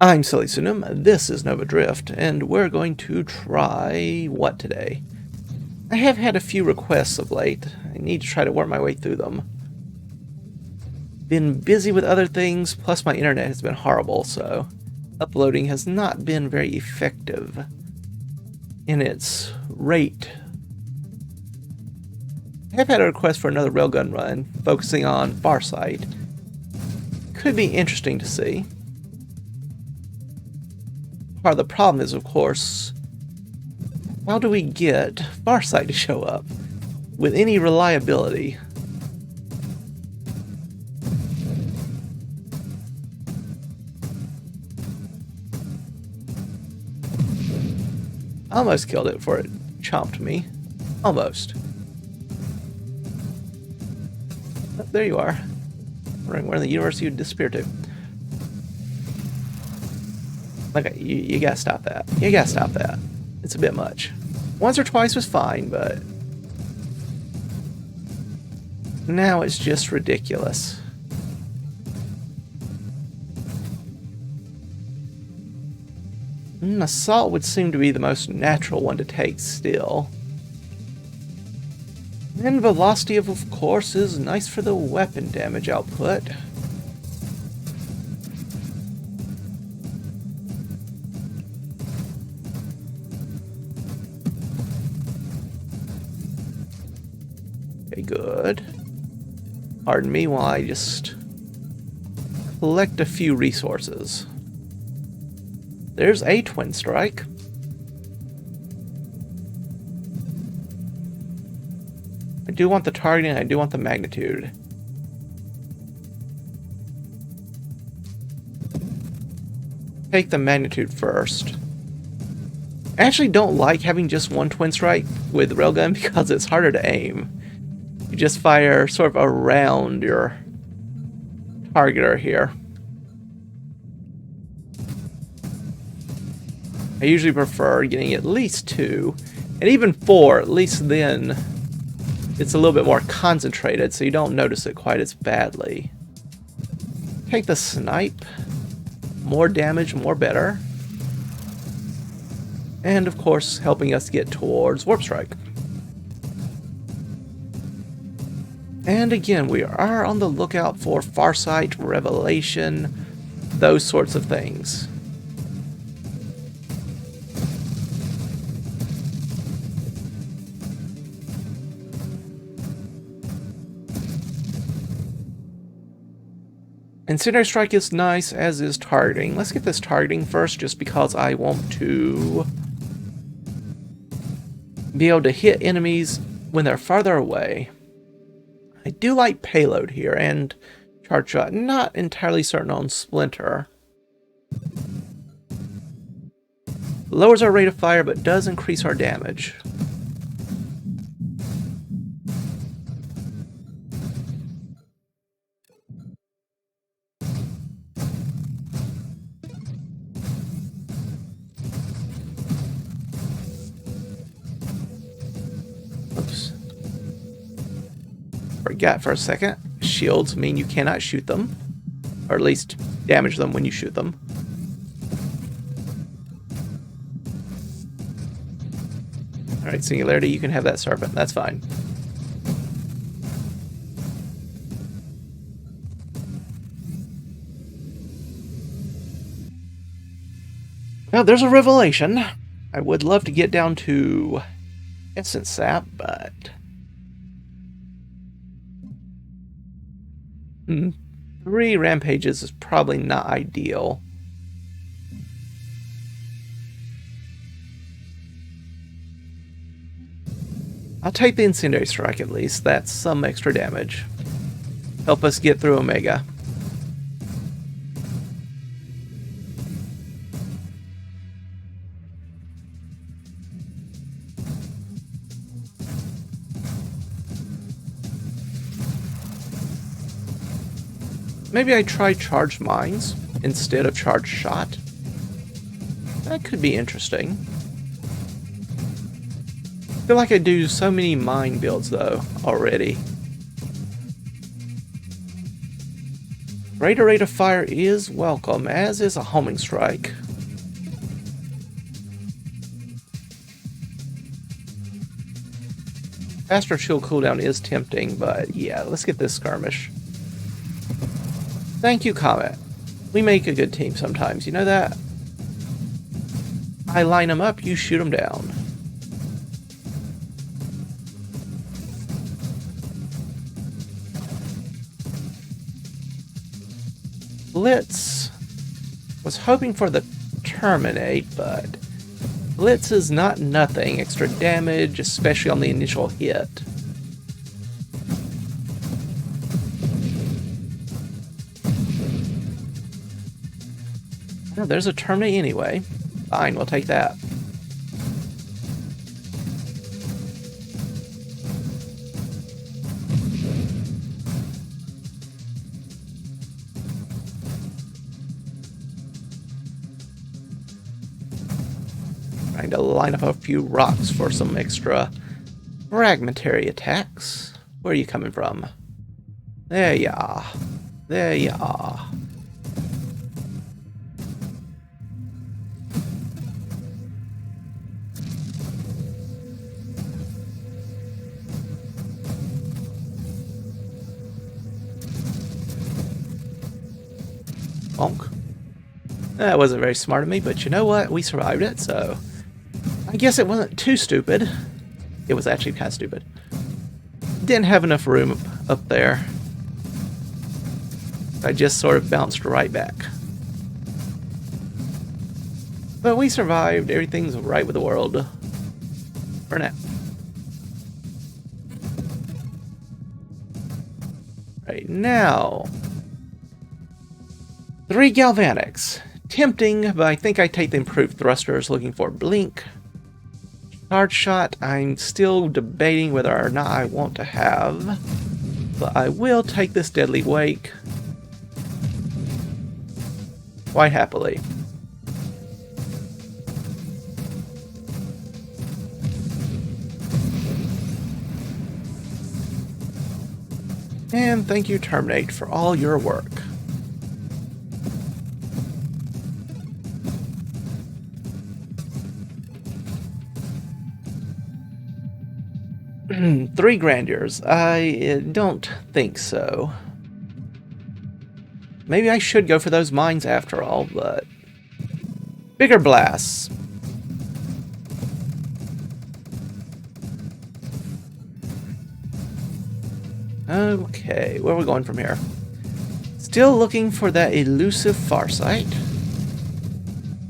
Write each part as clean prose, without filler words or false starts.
I'm SillyPseudonym, this is Nova Drift, and we're going to try what today? I have had a few requests of late. I need to try to work my way through them. Been busy with other things, plus my internet has been horrible, so uploading has not been very effective in its rate. I have had a request for another Railgun run, focusing on Farsight. Could be interesting to see. Part of the problem is, of course, how do we get Farsight to show up with any reliability? I almost killed it before it chomped me. Almost. Oh, there you are. Wondering where in the universe you disappeared to. Okay, you gotta stop that. You gotta stop that. It's a bit much. Once or twice was fine, but now it's just ridiculous. Assault would seem to be the most natural one to take still. And velocity, of course, is nice for the weapon damage output. Okay, good. Pardon me while I just collect a few resources. There's a twin strike. I do want the targeting, I do want the magnitude. Take the magnitude first. I actually don't like having just one twin strike with Railgun because it's harder to aim. You just fire sort of around your targeter here. I usually prefer getting at least 2, and even 4, at least then it's a little bit more concentrated, so you don't notice it quite as badly. Take the snipe. More damage, more better. And of course, helping us get towards Warp Strike. And again, we are on the lookout for Farsight, Revelation, those sorts of things. Incendiary Strike is nice, as is targeting. Let's get this targeting first, just because I want to be able to hit enemies when they're farther away. I do like payload here, and charge shot. Not entirely certain on Splinter. Lowers our rate of fire, but does increase our damage. Oops. Forgot for a second. Shields mean you cannot shoot them, or at least damage them when you shoot them. Alright, Singularity, you can have that serpent. That's fine. Now, there's a revelation. I would love to get down to Essence Sap, but 3 rampages is probably not ideal. I'll take the Incendiary Strike at least. That's some extra damage. Help us get through Omega. Maybe I try Charged Mines instead of Charged Shot. That could be interesting. I feel like I do so many mine builds, though, already. Greater rate of fire is welcome, as is a homing strike. Faster chill cooldown is tempting, but yeah, let's get this skirmish. Thank you, Comet. We make a good team sometimes, you know that? I line them up, you shoot them down. Blitz was hoping for the terminate, but Blitz is not nothing. Extra damage, especially on the initial hit. Oh, there's a terminate anyway. Fine, we'll take that. Trying to line up a few rocks for some extra fragmentary attacks. Where are you coming from? There you are. There you are. Bonk. That wasn't very smart of me, but you know what? We survived it, so I guess it wasn't too stupid. It was actually kind of stupid. Didn't have enough room up there. I just sort of bounced right back. But we survived. Everything's right with the world. For now. Right now. 3 galvanics. Tempting, but I think I take the improved thrusters, looking for blink. Charge shot, I'm still debating whether or not I want to have. But I will take this deadly wake. Quite happily. And thank you, Terminate, for all your work. Three grandeurs. I don't think so. Maybe I should go for those mines after all, but... Bigger blasts. Okay, where are we going from here? Still looking for that elusive Farsight.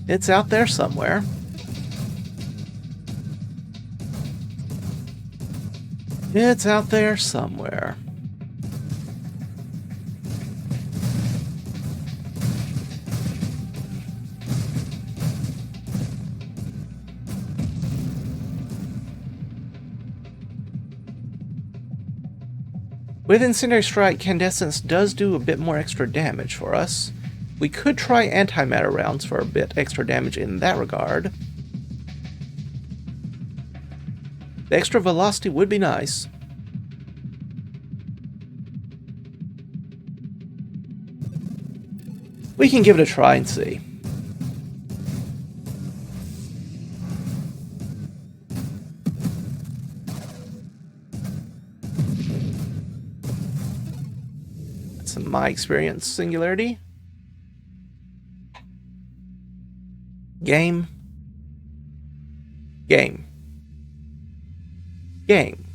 It's out there somewhere. It's out there somewhere. With Incendiary Strike, Candescence does do a bit more extra damage for us. We could try Antimatter rounds for a bit extra damage in that regard. The extra velocity would be nice. We can give it a try and see. That's my experience. Singularity. Game. Game. Game.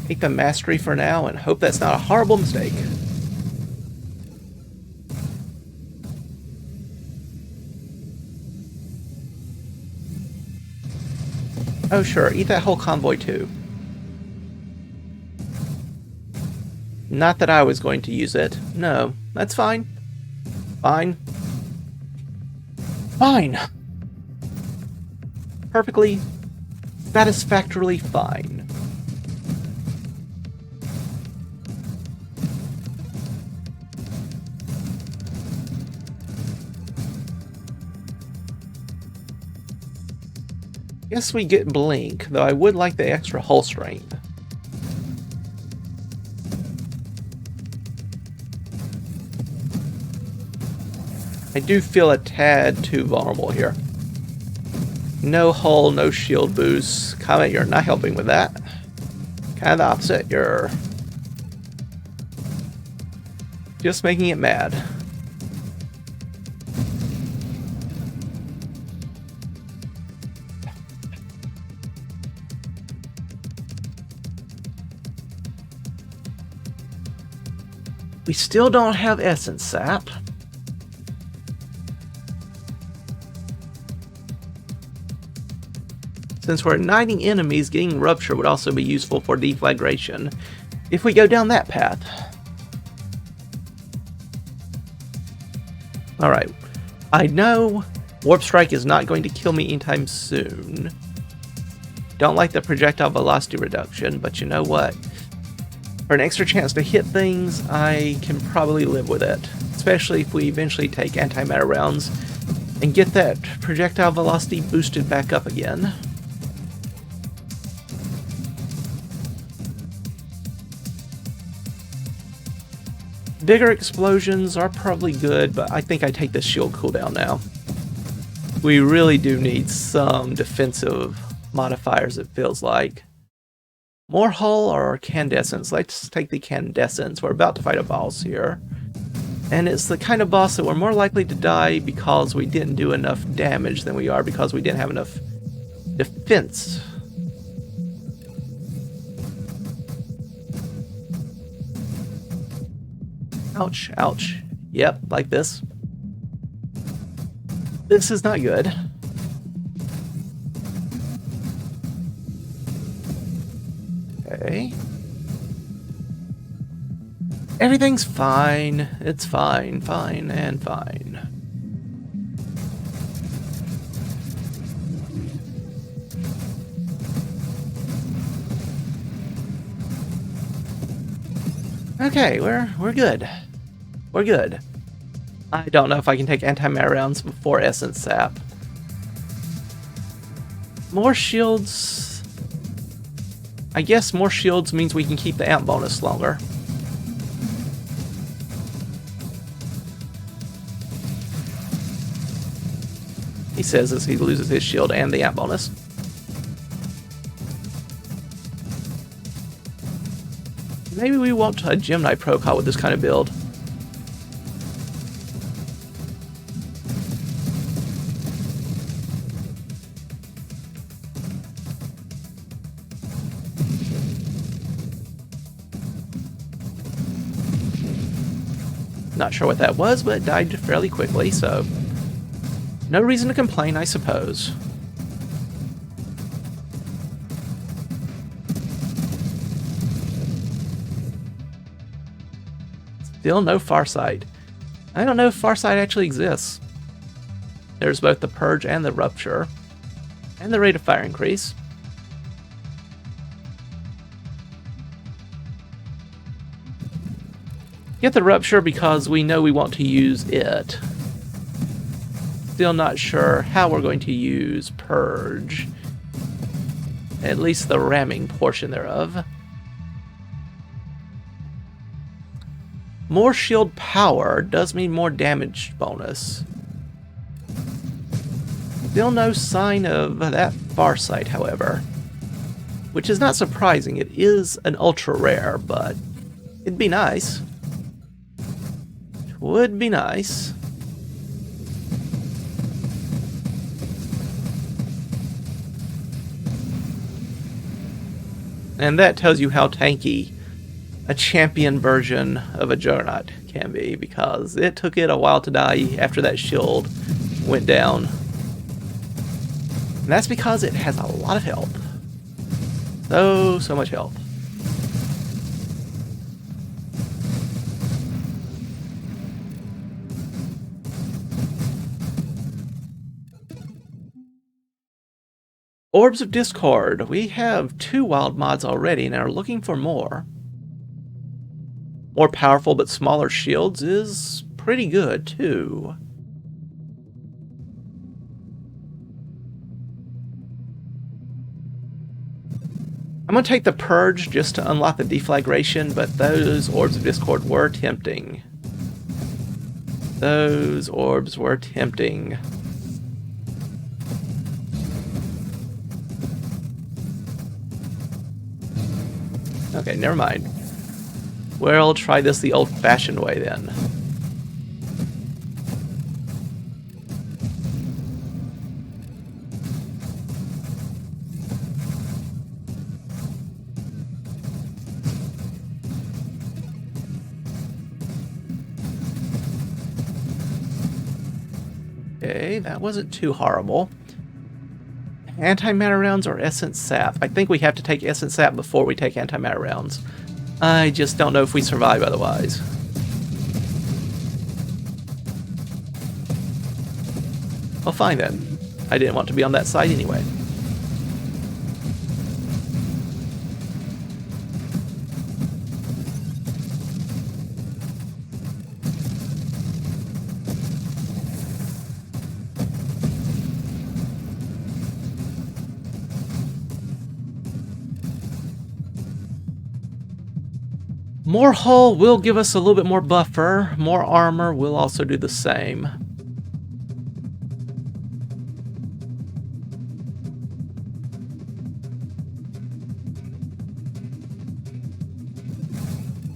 Take the mastery for now and hope that's not a horrible mistake. Oh sure, eat that whole convoy too. Not that I was going to use it. No, that's fine. Fine. Fine. Perfectly, satisfactorily fine. Guess we get blink, though I would like the extra hull strength. I do feel a tad too vulnerable here. No hull, no shield boost. Comet, you're not helping with that. Kind of the opposite. You're just making it mad. We still don't have essence sap. Since we're igniting enemies, getting rupture would also be useful for deflagration if we go down that path. Alright, I know Warp Strike is not going to kill me anytime soon. Don't like the projectile velocity reduction, but you know what? For an extra chance to hit things, I can probably live with it. Especially if we eventually take antimatter rounds and get that projectile velocity boosted back up again. Bigger explosions are probably good, but I think I take the shield cooldown now. We really do need some defensive modifiers, it feels like. More hull or Candescence? Let's take the Candescence. We're about to fight a boss here. And it's the kind of boss that we're more likely to die because we didn't do enough damage than we are because we didn't have enough defense. Ouch, ouch. Yep, like this. This is not good. Okay. Everything's fine. It's fine, fine, and fine. Okay, we're good. We're good. I don't know if I can take antimatter rounds before essence sap. More shields. I guess more shields means we can keep the amp bonus longer. He says as he loses his shield and the amp bonus. Maybe we want a Gemini Procol with this kind of build. Not sure what that was, but it died fairly quickly, so no reason to complain, I suppose. Still no Farsight. I don't know if Farsight actually exists. There's both the Purge and the Rupture, and the rate of fire increase. Get the Rupture because we know we want to use it. Still not sure how we're going to use Purge. At least the ramming portion thereof. More shield power does mean more damage bonus. Still no sign of that Farsight, however. Which is not surprising. It is an ultra rare, but it'd be nice. Would be nice. And that tells you how tanky a champion version of a Juggernaut can be, because it took it a while to die after that shield went down. And that's because it has a lot of health. So much health. Orbs of Discord. We have 2 wild mods already and are looking for more. More powerful but smaller shields is pretty good too. I'm going to take the Purge just to unlock the deflagration, but those Orbs of Discord were tempting. Those orbs were tempting. Okay, never mind. We'll try this the old-fashioned way then. Okay, that wasn't too horrible. Antimatter rounds or essence sap? I think we have to take essence sap before we take antimatter rounds. I just don't know if we survive otherwise. Well, fine then. I didn't want to be on that side anyway. More hull will give us a little bit more buffer. More armor will also do the same.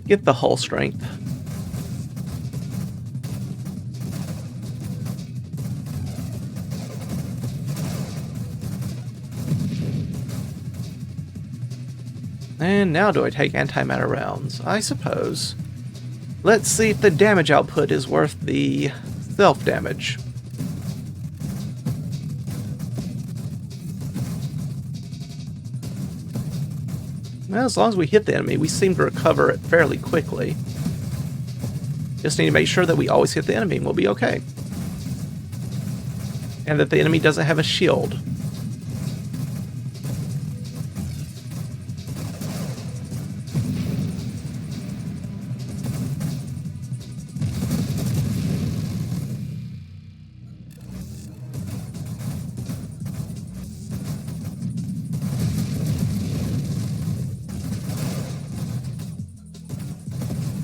Get the hull strength. And now do I take antimatter rounds? I suppose. Let's see if the damage output is worth the self-damage. Well, as long as we hit the enemy, we seem to recover it fairly quickly. Just need to make sure that we always hit the enemy and we'll be okay. And that the enemy doesn't have a shield.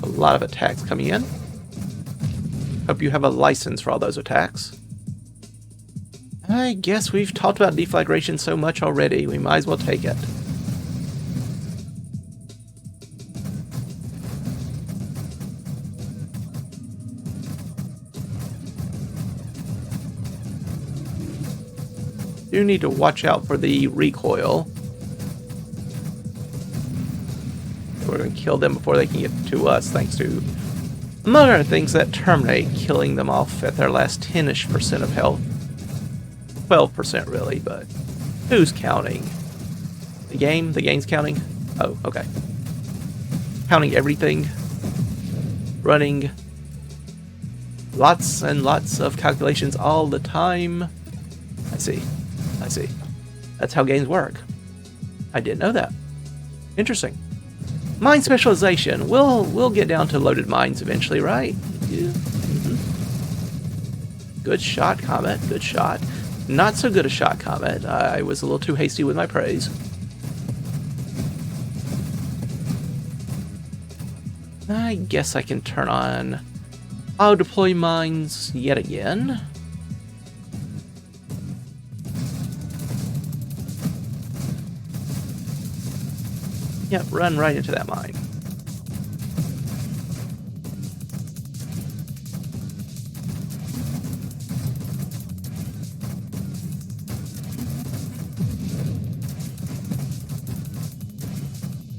A lot of attacks coming in. Hope you have a license for all those attacks. I guess we've talked about deflagration so much already, we might as well take it. Do need to watch out for the recoil. We're going to kill them before they can get to us, thanks to, among other things, that terminate, killing them off at their last 10-ish% of health. 12% really, but who's counting? The game? The game's counting? Oh, okay. Counting everything. Running lots and lots of calculations all the time. I see. I see. That's how games work. I didn't know that. Interesting. Mine specialization. We'll get down to loaded mines eventually, right? Yeah. Good shot, Comet. Good shot. Not so good a shot, Comet. I was a little too hasty with my praise. I guess I can turn on auto deploy mines yet again. Yep, run right into that mine.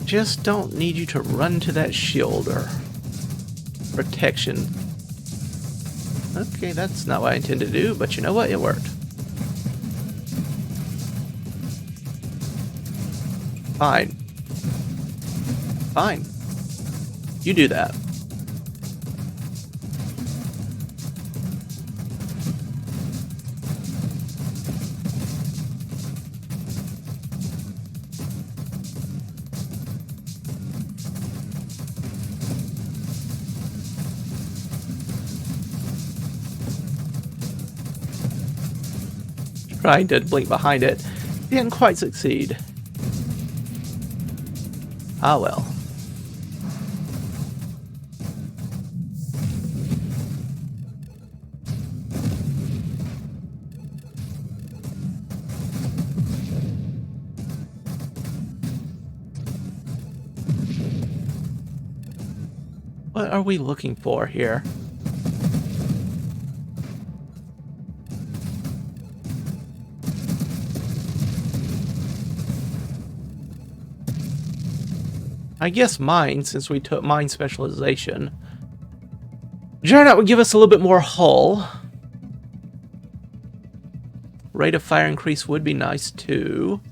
Just don't need you to run to that shield or protection. Okay, that's not what I intended to do, but you know what? It worked. Fine. Fine. You do that. Trying to blink behind it. Didn't quite succeed. Ah well. What are we looking for here? I guess mine, since we took mine specialization. Juggernaut would give us a little bit more hull. Rate of fire increase would be nice too.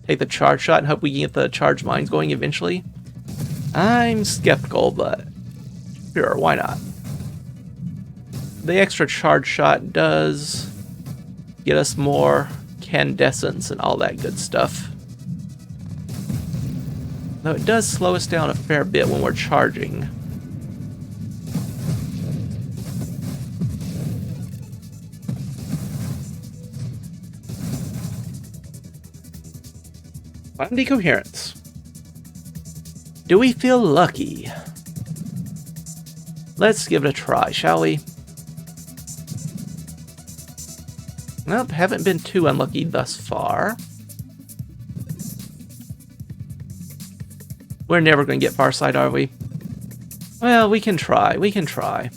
Take the charge shot and hope we can get the charge mines going eventually. I'm skeptical, but sure, why not? The extra charge shot does get us more candescence and all that good stuff. Though it does slow us down a fair bit when we're charging. Find decoherence. Do we feel lucky? Let's give it a try, shall we? Nope, haven't been too unlucky thus far. We're never going to get Farsight, are we? Well, we can try. We can try.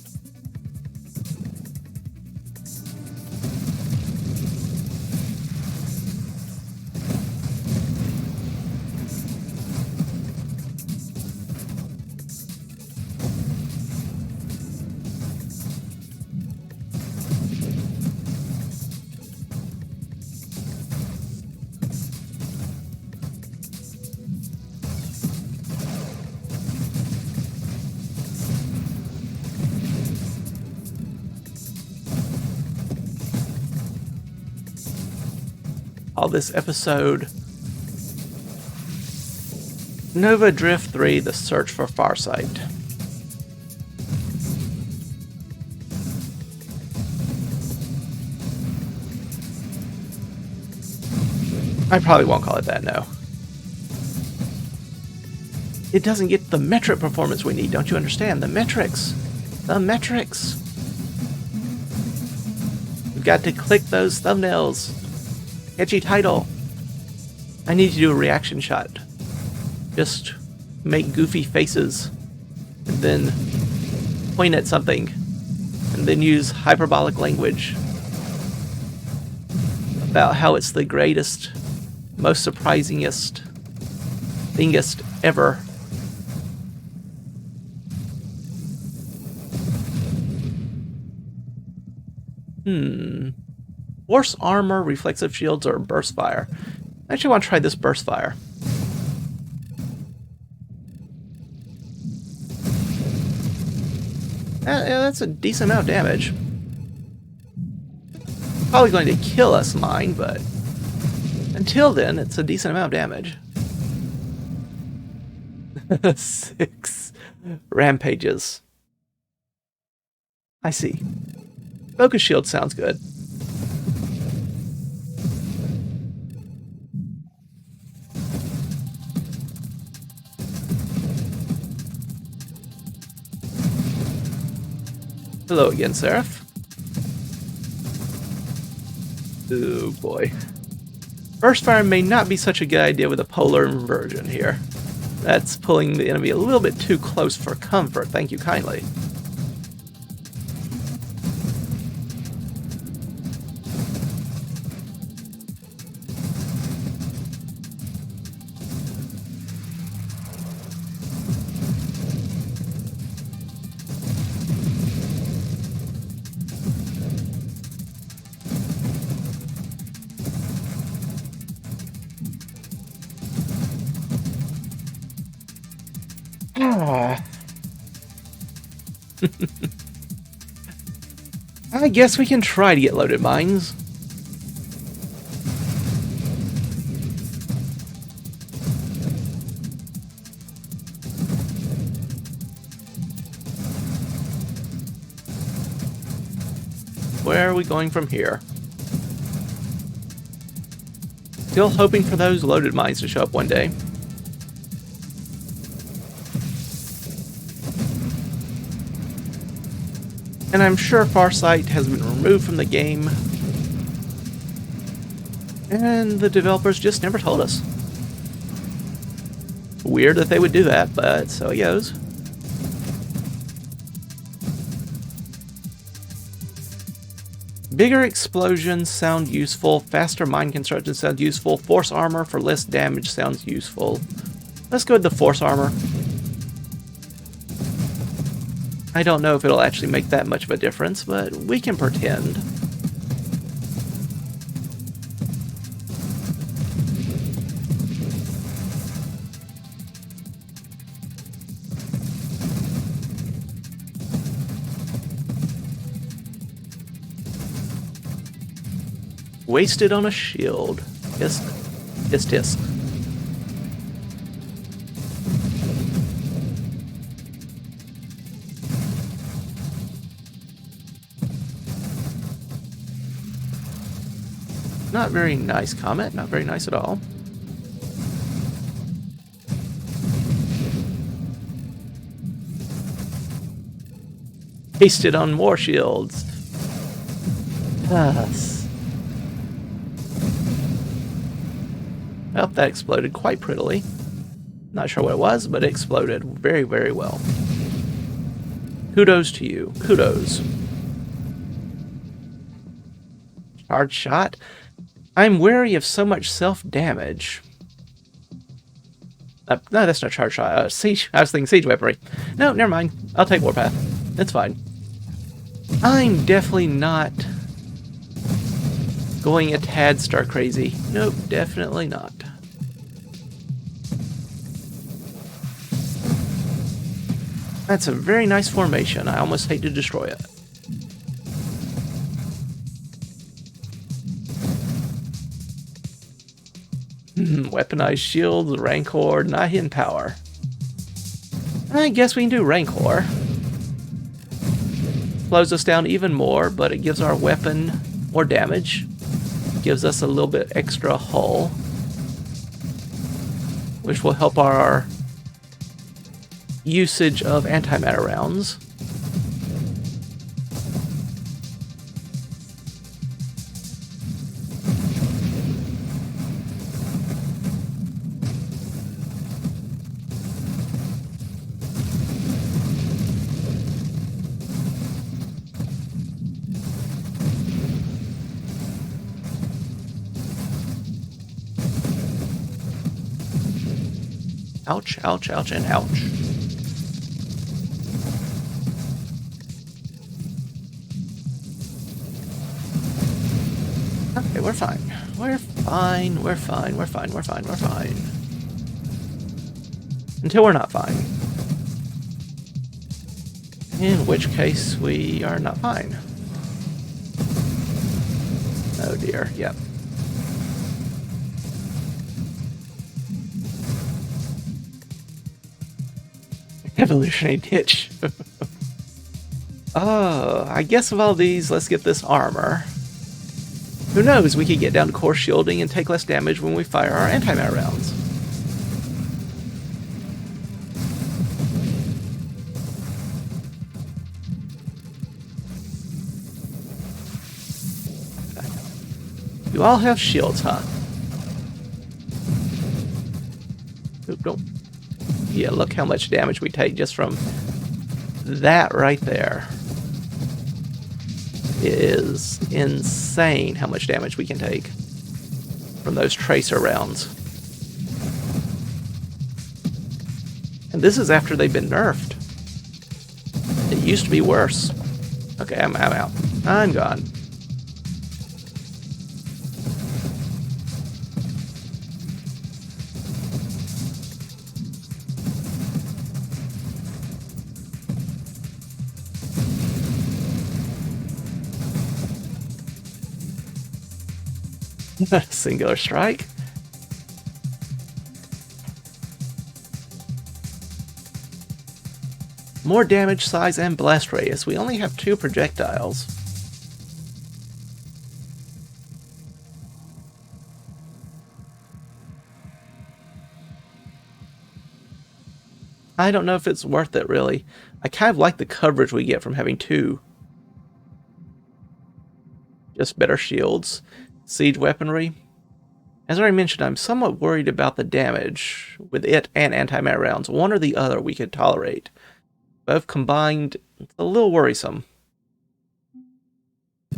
All this episode. Nova Drift 3, The Search for Farsight. I probably won't call it that, no. It doesn't get the metric performance we need, don't you understand? The metrics! The metrics! We've got to click those thumbnails. Catchy title. I need to do a reaction shot. Just make goofy faces and then point at something and then use hyperbolic language about how it's the greatest, most surprisingest thingest ever. Force armor, reflexive shields, or burst fire. I actually want to try this burst fire. That's a decent amount of damage. Probably going to kill us, mine, but until then, it's a decent amount of damage. 6 rampages. I see. Focus shield sounds good. Hello again, Seraph. Oh boy. Burst fire may not be such a good idea with a polar inversion here. That's pulling the enemy a little bit too close for comfort, thank you kindly. I guess we can try to get loaded mines. Where are we going from here? Still hoping for those loaded mines to show up one day. And I'm sure Farsight has been removed from the game. And the developers just never told us. Weird that they would do that, but so it goes. Bigger explosions sound useful. Faster mine construction sounds useful. Force armor for less damage sounds useful. Let's go with the force armor. I don't know if it'll actually make that much of a difference, but we can pretend. Wasted on a shield. Tisk. Tisk tisk. Not very nice comment. Not very nice at all. Wasted on more shields. Yes. Well, that exploded quite prettily. Not sure what it was, but it exploded very, very well. Kudos to you. Kudos. Charge shot. I'm wary of so much self-damage. No, that's not charge shot. Siege. I was thinking siege weaponry. No, never mind. I'll take warpath. It's fine. I'm definitely not going a tad star crazy. Nope, definitely not. That's a very nice formation. I almost hate to destroy it. Weaponized shields, Rancor, not hidden power. I guess we can do Rancor. Slows us down even more, but it gives our weapon more damage. Gives us a little bit extra hull, which will help our usage of antimatter rounds. Ouch, ouch, ouch, and ouch. Okay, we're fine. We're fine, we're fine, we're fine, we're fine, we're fine. Until we're not fine. In which case, we are not fine. Oh dear, yep. Evolutionary ditch. Oh, I guess of all these, let's get this armor. Who knows, we could get down to core shielding and take less damage when we fire our antimatter rounds. You all have shields, huh? Oop, nope. Yeah, look how much damage we take just from that right there. It is insane how much damage we can take from those tracer rounds. And this is after they've been nerfed. It used to be worse. Okay, I'm out. I'm gone. Singular strike. More damage, size, and blast radius. We only have 2 projectiles. I don't know if it's worth it, really. I kind of like the coverage we get from having 2. Just better shields. Siege weaponry. As I already mentioned, I'm somewhat worried about the damage with it and antimatter rounds. One or the other we could tolerate. Both combined, it's a little worrisome.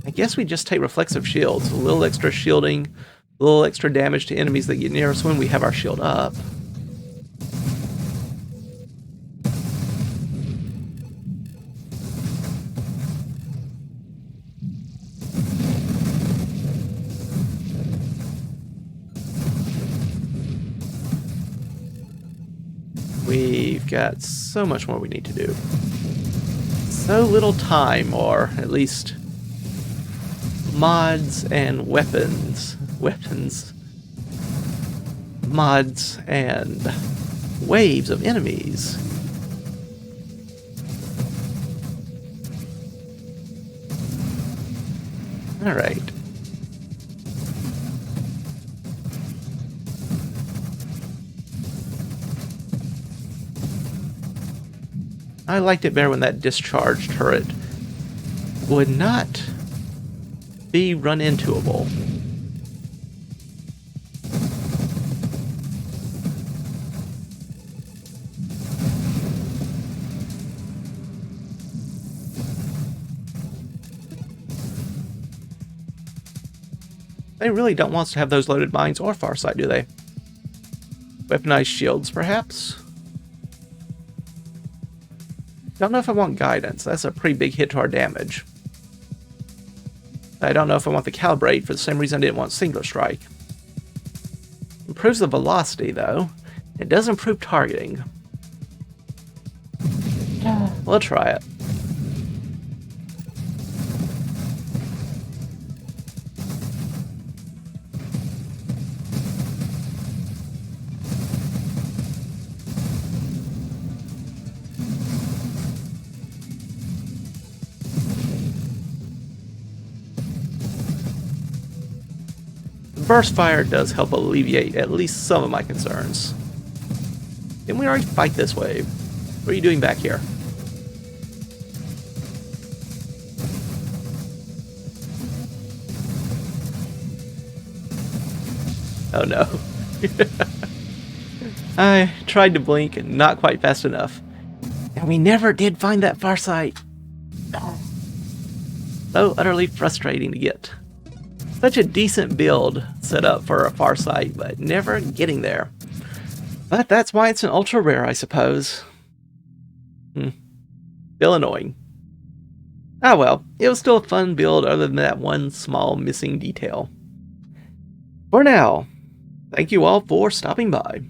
I guess we just take reflexive shields. A little extra shielding, a little extra damage to enemies that get near us when we have our shield up. We've got so much more we need to do. So little time, or at least mods and weapons. Mods and waves of enemies. Alright. I liked it better when that discharge turret would not be run-intoable. They really don't want us to have those loaded mines or Farsight, do they? Weaponized shields, perhaps? Don't know if I want guidance. That's a pretty big hit to our damage. I don't know if I want the calibrate for the same reason I didn't want singular strike. Improves the velocity though. It does improve targeting. We'll try it. Burst fire does help alleviate at least some of my concerns. Didn't we already fight this wave? What are you doing back here? Oh no. I tried to blink and not quite fast enough. And we never did find that Farsight. So utterly frustrating to get. Such a decent build set up for a Farsight, but never getting there. But that's why it's an ultra rare, I suppose. Still annoying. Ah well, it was still a fun build other than that one small missing detail. For now, thank you all for stopping by.